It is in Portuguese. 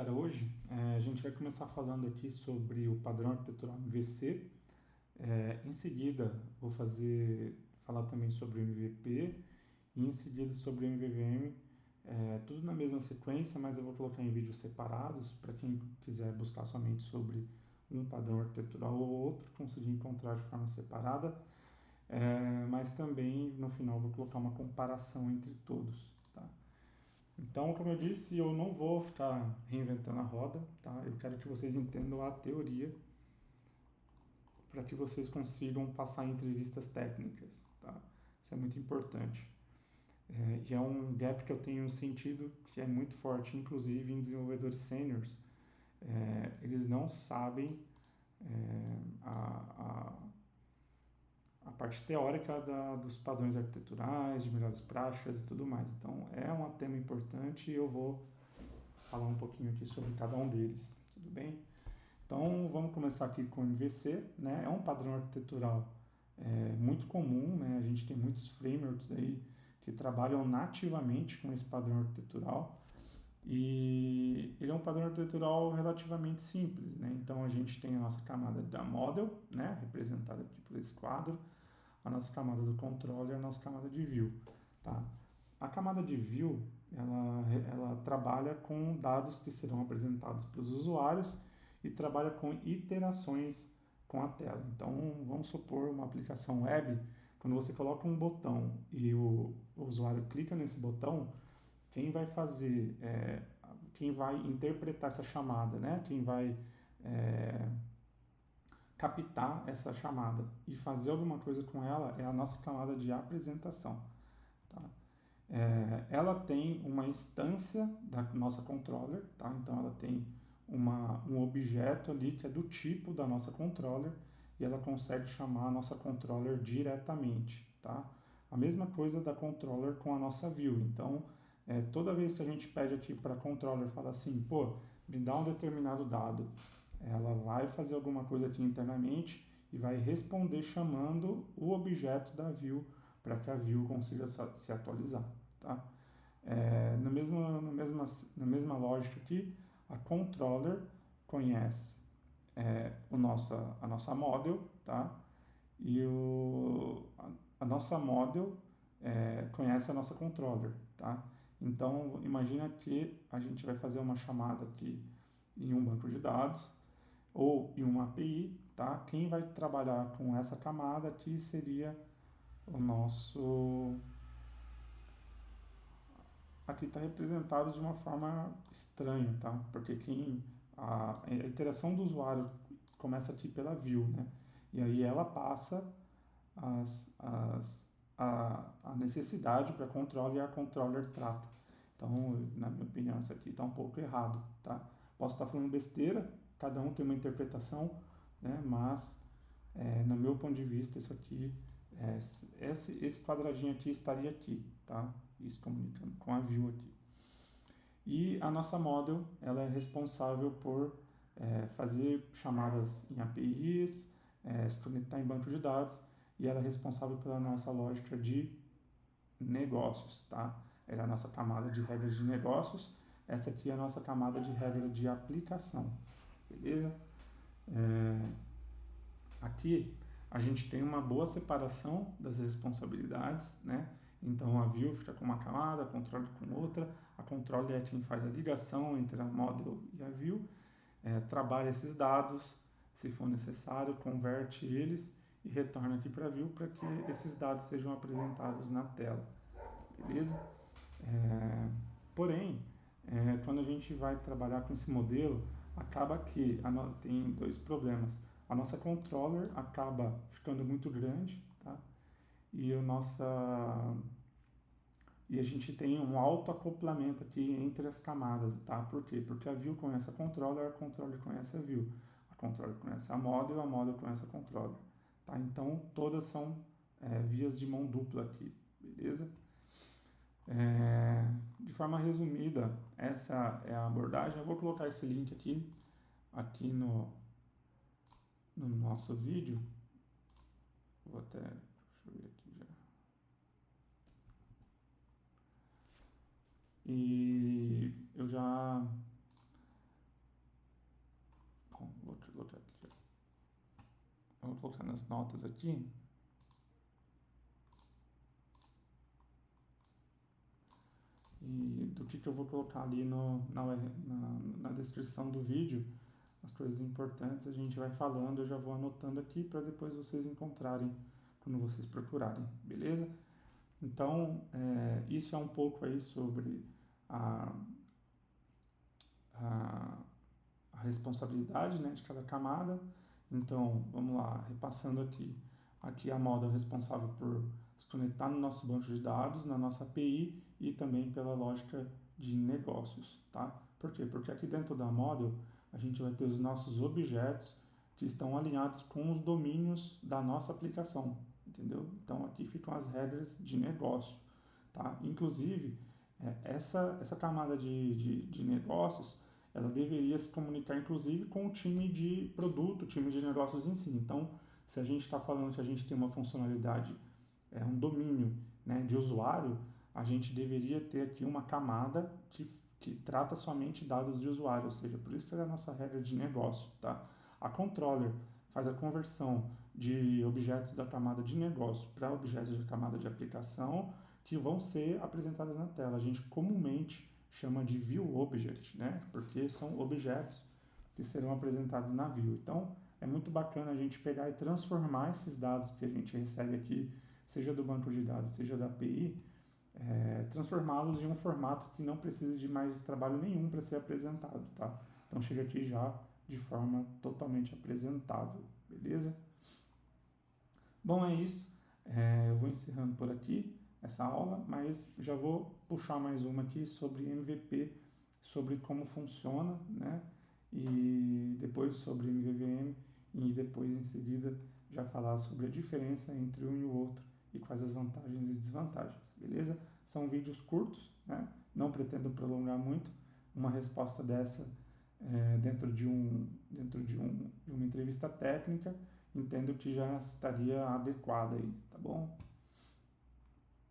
galera, hoje a gente vai começar falando aqui sobre o padrão arquitetural MVC. Em seguida vou falar também sobre o MVP e em seguida sobre o MVVM, tudo na mesma sequência, mas eu vou colocar em vídeos separados para quem quiser buscar somente sobre um padrão arquitetural ou outro, conseguir encontrar de forma separada, mas também no final vou colocar uma comparação entre todos, tá? Então, como eu disse, eu não vou ficar reinventando a roda, tá? Eu quero que vocês entendam a teoria para que vocês consigam passar em entrevistas técnicas, tá? Isso é muito importante. E é um gap que eu tenho sentido que é muito forte, inclusive em desenvolvedores sêniors. Eles não sabem a parte teórica dos padrões arquiteturais, de melhores práticas e tudo mais. Então, é um tema importante e eu vou falar um pouquinho aqui sobre cada um deles, tudo bem? Então, vamos começar aqui com o MVC, né? É um padrão arquitetural muito comum, né? A gente tem muitos frameworks aí que trabalham nativamente com esse padrão arquitetural e ele é um padrão arquitetural relativamente simples, né? Então, a gente tem a nossa camada da model, né? Representada aqui por esse quadro, a nossa camada do controller e a nossa camada de view, tá? A camada de view, ela trabalha com dados que serão apresentados para os usuários e trabalha com iterações com a tela. Então, vamos supor uma aplicação web, quando você coloca um botão e o usuário clica nesse botão, quem vai fazer, quem vai interpretar essa chamada, né? Quem vai captar essa chamada e fazer alguma coisa com ela é a nossa camada de apresentação, tá? Ela tem uma instância da nossa controller, tá? Então ela tem um objeto ali que é do tipo da nossa controller e ela consegue chamar a nossa controller diretamente, tá? A mesma coisa da controller com a nossa view. Então, toda vez que a gente pede aqui para a controller, fala assim, pô, me dá um determinado dado, ela vai fazer alguma coisa aqui internamente e vai responder chamando o objeto da view para que a view consiga se atualizar, tá? Na mesma lógica aqui, a controller conhece a nossa model, tá? E a nossa model conhece a nossa controller, tá? Então, imagina que a gente vai fazer uma chamada aqui em um banco de dados ou em uma API, tá? Quem vai trabalhar com essa camada aqui seria o nosso... Aqui está representado de uma forma estranha, tá? Porque a interação do usuário começa aqui pela view, né? E aí ela passa a necessidade para controle e a controller trata. Então, na minha opinião, isso aqui está um pouco errado, tá? Posso estar falando besteira, cada um tem uma interpretação, né? Mas, no meu ponto de vista, isso aqui, esse quadradinho aqui estaria aqui, tá? Isso comunicando com a view aqui. E a nossa model, ela é responsável por fazer chamadas em APIs, se conectar em banco de dados, e ela é responsável pela nossa lógica de negócios, tá? Ela é a nossa camada de regras de negócios, essa aqui é a nossa camada de regra de aplicação, beleza? Aqui a gente tem uma boa separação das responsabilidades, né? Então a view fica com uma camada, a controle com outra, a controle é quem faz a ligação entre a model e a view, trabalha esses dados, se for necessário, converte eles e retorna aqui para a view para que esses dados sejam apresentados na tela, beleza? Porém, quando a gente vai trabalhar com esse modelo, acaba que tem dois problemas. A nossa controller acaba ficando muito grande, tá? E a gente tem um autoacoplamento aqui entre as camadas, tá? Por quê? Porque a view conhece a controller conhece a view. A controller conhece a model conhece a controller, tá? Então, todas são vias de mão dupla aqui, beleza? De forma resumida, essa é a abordagem. Eu vou colocar esse link aqui no nosso vídeo. Deixa eu ver aqui já. E eu já vou colocar nas notas aqui. E do que eu vou colocar ali na descrição do vídeo, as coisas importantes a gente vai falando, eu já vou anotando aqui para depois vocês encontrarem quando vocês procurarem, beleza? Então, isso é um pouco aí sobre a responsabilidade, né, de cada camada. Então, vamos lá, repassando aqui. Aqui a moda é responsável por se conectar no nosso banco de dados, na nossa API e também pela lógica de negócios, tá? Por quê? Porque aqui dentro da model a gente vai ter os nossos objetos que estão alinhados com os domínios da nossa aplicação, entendeu? Então aqui ficam as regras de negócio, tá? Inclusive, essa camada de negócios, ela deveria se comunicar inclusive com o time de produto, o time de negócios em si. Então, se a gente está falando que a gente tem uma funcionalidade, um domínio, né, de usuário, a gente deveria ter aqui uma camada que trata somente dados de usuário, ou seja, por isso que é a nossa regra de negócio, tá? A controller faz a conversão de objetos da camada de negócio para objetos da camada de aplicação que vão ser apresentados na tela. A gente comumente chama de view object, né? Porque são objetos que serão apresentados na view. Então, é muito bacana a gente pegar e transformar esses dados que a gente recebe aqui, seja do banco de dados, seja da API, transformá-los em um formato que não precisa de mais trabalho nenhum para ser apresentado, tá? Então, chega aqui já de forma totalmente apresentável, beleza? Bom, é isso. Eu vou encerrando por aqui essa aula, mas já vou puxar mais uma aqui sobre MVP, sobre como funciona, né? E depois sobre MVVM e depois em seguida já falar sobre a diferença entre um e o outro e quais as vantagens e desvantagens, beleza? São vídeos curtos, né? Não pretendo prolongar muito. Uma resposta dessa dentro de uma entrevista técnica, entendo que já estaria adequada aí, tá bom?